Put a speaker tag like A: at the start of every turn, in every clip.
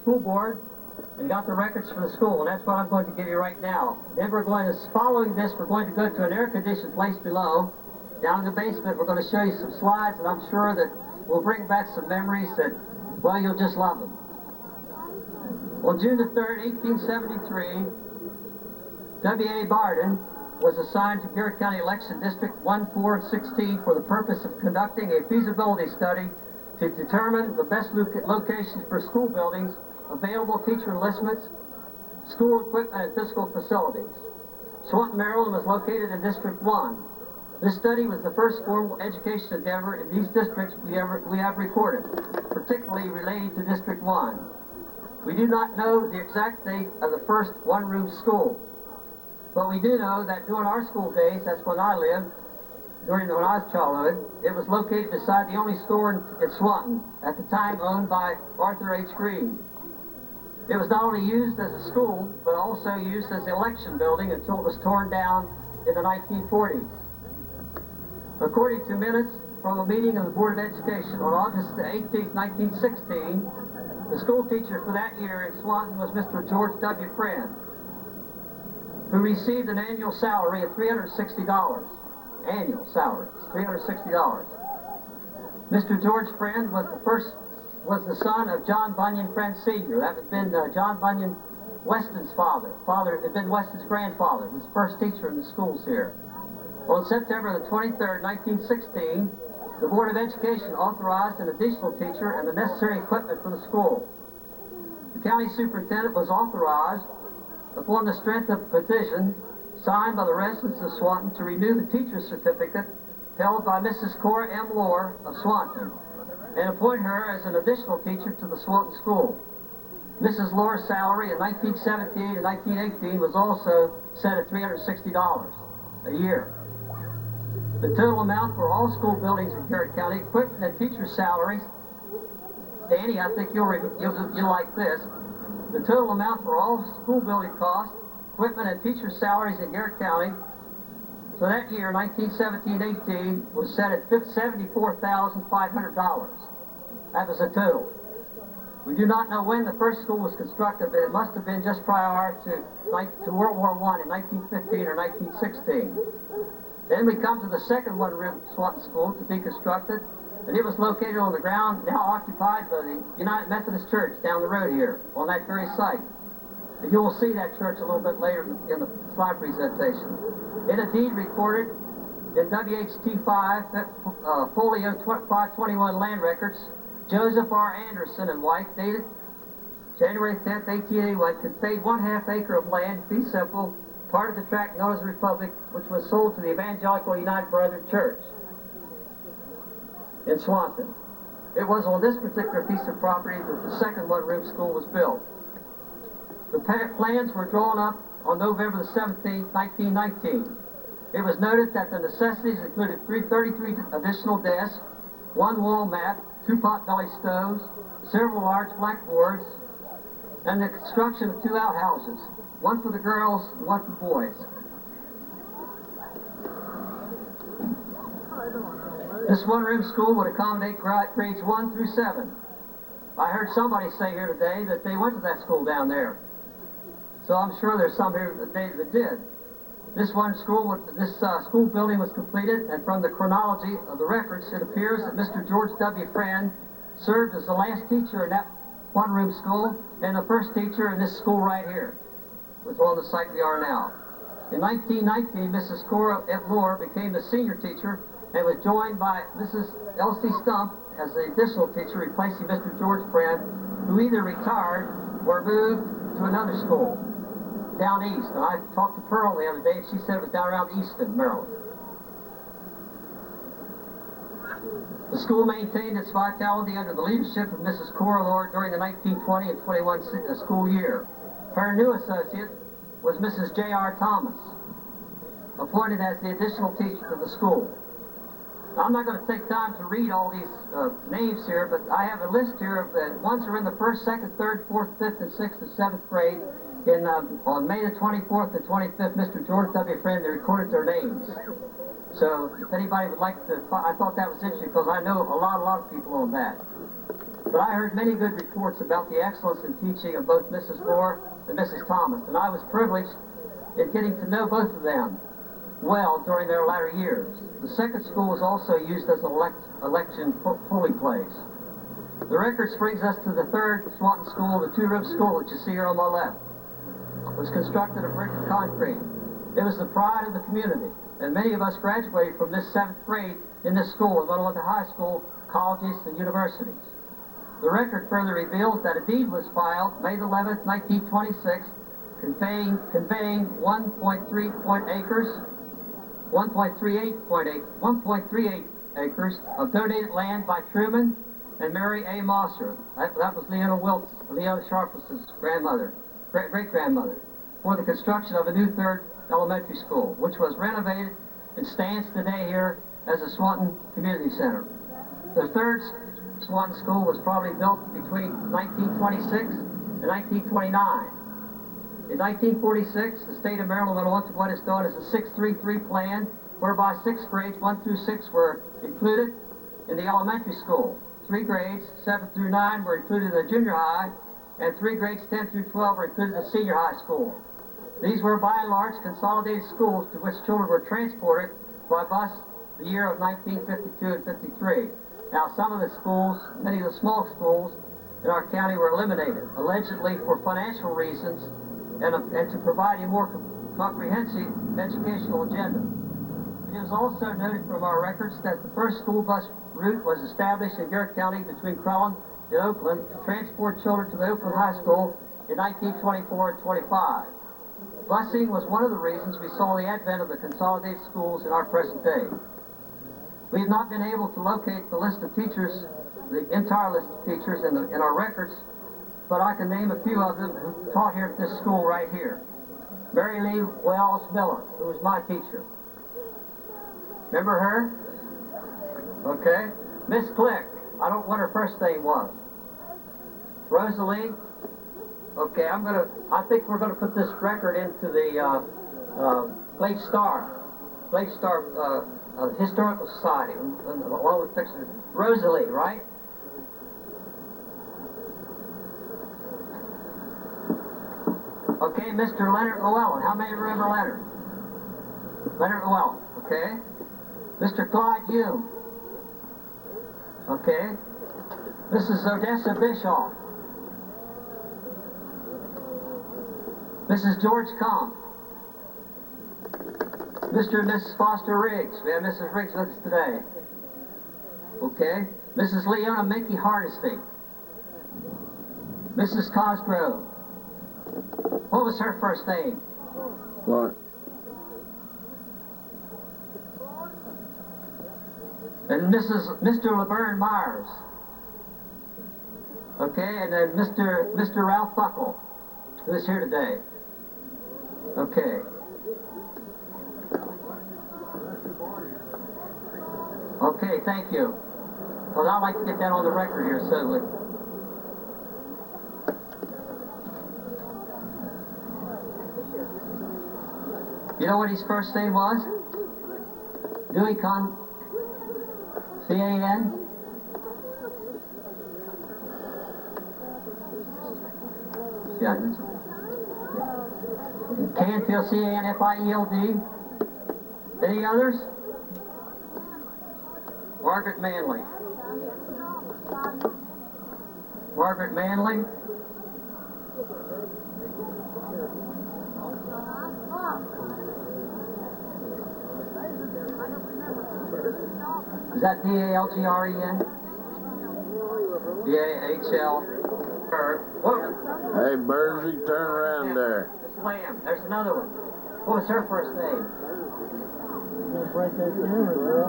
A: school board and got the records for the school, and that's what I'm going to give you right now. Then we're going to, following this, we're going to go to an air-conditioned place below. Down in the basement, we're going to show you some slides, and I'm sure that we'll bring back some memories that, well, you'll just love them. On June the 3rd, 1873, W.A. Barden was assigned to Garrett County Election District 1, 4, and 16 for the purpose of conducting a feasibility study to determine the best locations for school buildings, available teacher enlistments, school equipment, and physical facilities. Swanton, Maryland was located in District 1. This study was the first formal education endeavor in these districts we have recorded, particularly relating to District 1. We do not know the exact date of the first one-room school, but we do know that during our school days, that's when I lived, when I was childhood, it was located beside the only store in Swanton, at the time owned by Arthur H. Green. It was not only used as a school, but also used as an election building until it was torn down in the 1940s. According to minutes from a meeting of the Board of Education on August 18, 1916, the school teacher for that year in Swanton was Mr. George W. Friend, who received an annual salary of $360. Annual salary, $360. Mr. George Friend was the son of John Bunyan Friend Sr. That had been John Bunyan Weston's father. Father had been Weston's grandfather, was the first teacher in the schools here. On September the 23rd, 1916, the Board of Education authorized an additional teacher and the necessary equipment for the school. The county superintendent was authorized, upon the strength of a petition signed by the residents of Swanton, to renew the teacher's certificate held by Mrs. Cora M. Lohr of Swanton, and appoint her as an additional teacher to the Swanton School. Mrs. Lohr's salary in 1917 and 1918 was also set at $360 a year. The total amount for all school buildings in Garrett County, equipment and teacher salaries, Danny, I think you'll like this. The total amount for all school building costs, equipment and teacher salaries in Garrett County for that year, 1917-18, was set at $74,500. That was the total. We do not know when the first school was constructed, but it must have been just prior to World War I in 1915 or 1916. Then we come to the second one-room Swanton School to be constructed, and it was located on the ground now occupied by the United Methodist Church down the road here, on that very site. And you will see that church a little bit later in the slide presentation. In a deed recorded in WHT 5, Folio 521 Land Records, Joseph R. Anderson and wife, dated January 10, 1881, conveyed 1/2 acre of land, fee simple, part of the tract known as the Republic, which was sold to the Evangelical United Brethren Church in Swanton. It was on this particular piece of property that the second one-room school was built. The plans were drawn up on November the 17th, 1919. It was noted that the necessities included 33 additional desks, 1 wall mat, 2 pot-belly stoves, several large blackboards, and the construction of 2 outhouses, 1 for the girls and 1 for boys. This one-room school would accommodate grades 1 through 7. I heard somebody say here today that they went to that school down there. So I'm sure there's some here today that did. This school building was completed, and from the chronology of the records, it appears that Mr. George W. Friend served as the last teacher in that one-room school and the first teacher in this school right here, which is on the site we are now. In 1919, Mrs. Cora F. Lohr became the senior teacher and was joined by Mrs. Elsie Stump as the additional teacher, replacing Mr. George Friend, who either retired or moved to another school down east. And I talked to Pearl the other day, and she said it was down around Easton, Maryland. The school maintained its vitality under the leadership of Mrs. Cora Lohr during the 1920 and 21 school year. Her new associate was Mrs. J.R. Thomas, appointed as the additional teacher to the school. Now, I'm not going to take time to read all these names here, but I have a list here of the ones who are in the 1st, 2nd, 3rd, 4th, 5th, and 6th, and 7th grade. On May the 24th and 25th, Mr. George W. Friend, they recorded their names. So if anybody would like to, I thought that was interesting because I know a lot of people on that. But I heard many good reports about the excellence in teaching of both Mrs. Moore and Mrs. Thomas, and I was privileged in getting to know both of them well during their latter years. The second school was also used as an election polling place. The records brings us to the third Swanton School, the two-room school that you see here on my left. It was constructed of brick and concrete. It was the pride of the community, and many of us graduated from this 7th grade in this school and went on to high school, colleges, and universities. The record further reveals that a deed was filed May 11th, 1926, conveying 1.38 acres of donated land by Truman and Mary A. Mosser. That was Leona Sharpless's grandmother, great-grandmother, for the construction of a new 3rd elementary school, which was renovated and stands today here as a Swanton Community Center. The 3rd Swanton School was probably built between 1926 and 1929. In 1946, the state of Maryland went on to what is known as the 633 plan, whereby 6 grades 1 through 6 were included in the elementary school. 3 grades 7 through 9 were included in the junior high, and 3 grades 10 through 12 were included in the senior high school. These were by and large consolidated schools to which children were transported by bus the year of 1952 and 53. Now, some of the schools, many of the small schools in our county were eliminated, allegedly for financial reasons and to provide a more comprehensive educational agenda. It is also noted from our records that the first school bus route was established in Garrett County between Crellin and Oakland to transport children to the Oakland High School in 1924 and 25. Busing was one of the reasons we saw the advent of the consolidated schools in our present day. We have not been able to locate the list of teachers, the entire list of teachers in our records, but I can name a few of them who taught here at this school right here. Mary Lee Wells Miller, who was my teacher. Remember her? Okay. Miss Click, I don't know what her first name was. Rosalie. Okay, I think we're gonna put this record into the Blake Star Historical Society, along with pictures. Rosalie, right? Okay, Mr. Leonard Llewellyn. How many remember Leonard? Leonard Llewellyn, okay. Mr. Clyde Hume. Okay. Mrs. Odessa Bischoff. Mrs. George Comp. Mr. and Mrs. Foster Riggs. We have Mrs. Riggs with us today. Okay. Mrs. Leona Mickey Hardesty. Mrs. Cosgrove. What was her first name?
B: What?
A: And Mr. Laverne Myers. Okay, and then Mr. Ralph Buckle, who is here today. Okay. Okay, thank you. Well, I'd like to get that on the record here, so you know what his first name was? Dewey Con... C-A-N? Yeah. Canfield, C-A-N-F-I-E-L-D. Any others? Margaret Manley. Margaret Manley. Is that D-A-L-G-R-E-N? D-A-H-L.
B: Hey, Bernsey, turn around there.
A: Miss Lamb. There's another one. What was her first name?
C: You're gonna break that camera, girl.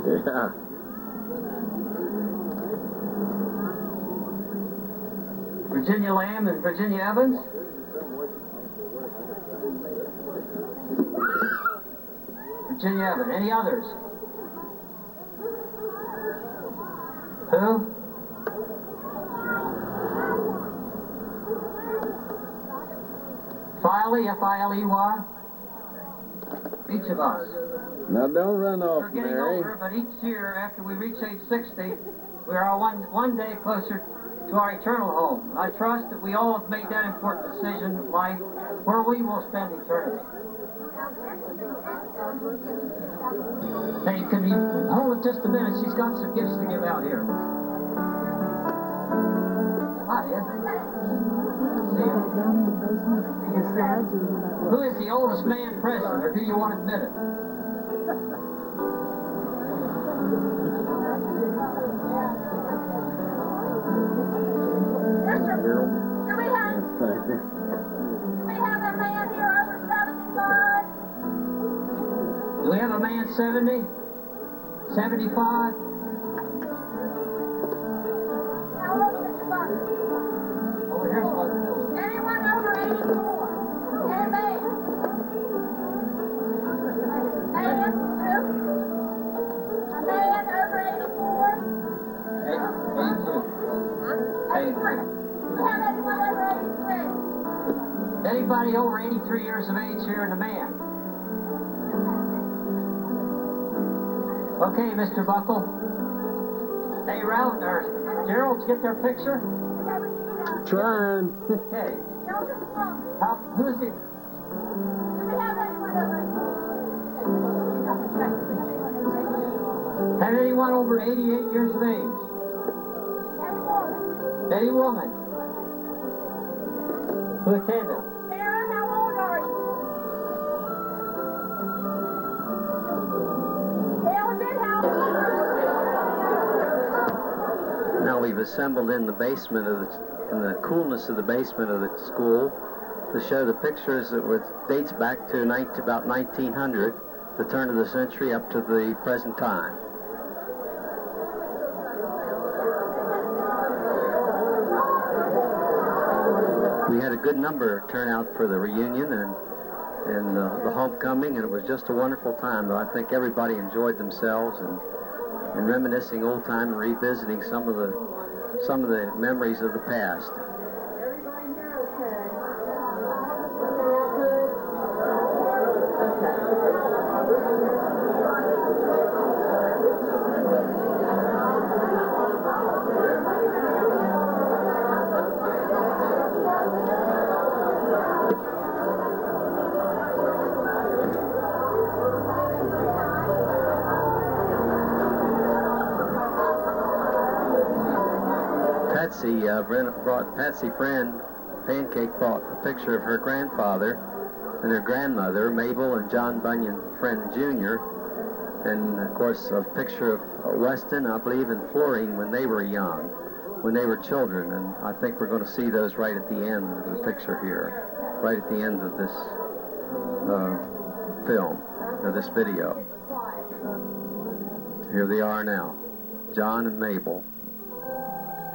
B: Yeah.
A: Virginia Lamb and Virginia Evans? Virginia Evans. Any others? Who? Filey, F-I-L-E-Y? Each of us.
B: Now don't run off,
A: We're getting
B: Mary.
A: older, but each year after we reach age 60, We are one day closer to our eternal home. I trust that we all have made that important decision of life where we will spend eternity. Hey, can you hold it just a minute? She's got some gifts to give out here. Hi, Ed. See you. Who is the oldest man present, or do you want to admit it?
D: Do we have a man here over 75?
A: Do we have a man 70? 75?
D: How old is Mr. Buck?
A: Over here's one.
D: Anyone over 84? Any man? Man, two? A man over 84?
A: 82.
D: 83. Do we have anyone over 83?
A: Anybody over 83 years of age here and a man? Okay, Mr. Buckle. Hey, Ralph, or Gerald, get their picture?
B: Trying.
A: Okay. Who's it?
D: Do we have anyone over 83?
A: Have anyone over 88 years of age? Any woman? Who attended?
D: Sarah, how old are you? David, how old?
E: Now we've assembled in the basement of in the coolness of the basement of the school to show the pictures that dates back to about 1900, the turn of the century up to the present time. We had a good number turn out for the reunion and the homecoming, and it was just a wonderful time. I think everybody enjoyed themselves and reminiscing old time and revisiting some of the memories of the past.
D: Everybody here okay?
E: Patsy Pancake brought a picture of her grandfather and her grandmother, Mabel and John Bunyan Friend Jr., and of course a picture of Weston, I believe, and Florine when they were young, when they were children, and I think we're going to see those right at the end of the picture here, right at the end of this film, or this video. Here they are now, John and Mabel.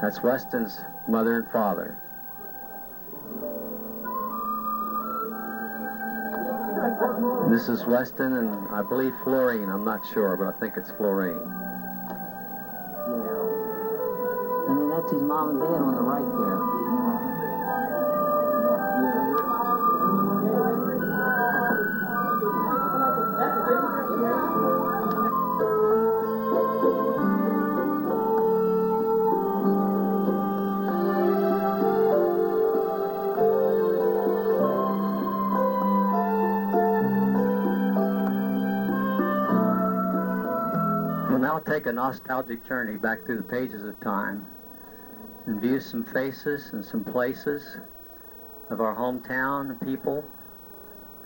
E: That's Weston's mother and father. This is Weston and I believe Florine. I'm not sure, but I think it's Florine.
A: And then that's his mom and dad on the right there.
E: Now take a nostalgic journey back through the pages of time and view some faces and some places of our hometown and people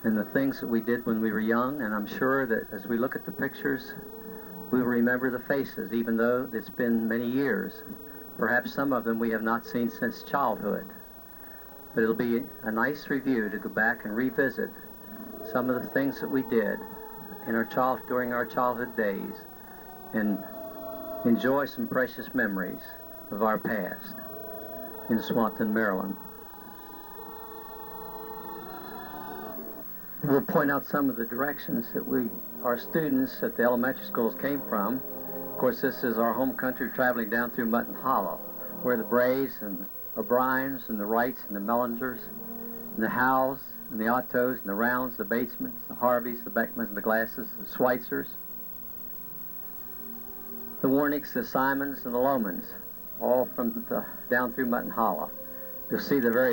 E: and the things that we did when we were young. And I'm sure that as we look at the pictures, we will remember the faces, even though it's been many years. Perhaps some of them we have not seen since childhood. But it'll be a nice review to go back and revisit some of the things that we did in during our childhood days, and enjoy some precious memories of our past in Swanton, Maryland. We'll point out some of the directions that our students at the elementary schools came from. Of course, this is our home country traveling down through Mutton Hollow, where the Brays and the O'Briens and the Wrights and the Mellingers and the Howes and the Ottos and the Rounds, the Batesmans, the Harveys, the Beckmans, the Glasses, the Schweitzers. the Warnicks, the Simons, and the Lomans, all from down through Mutton Hollow. You'll see the very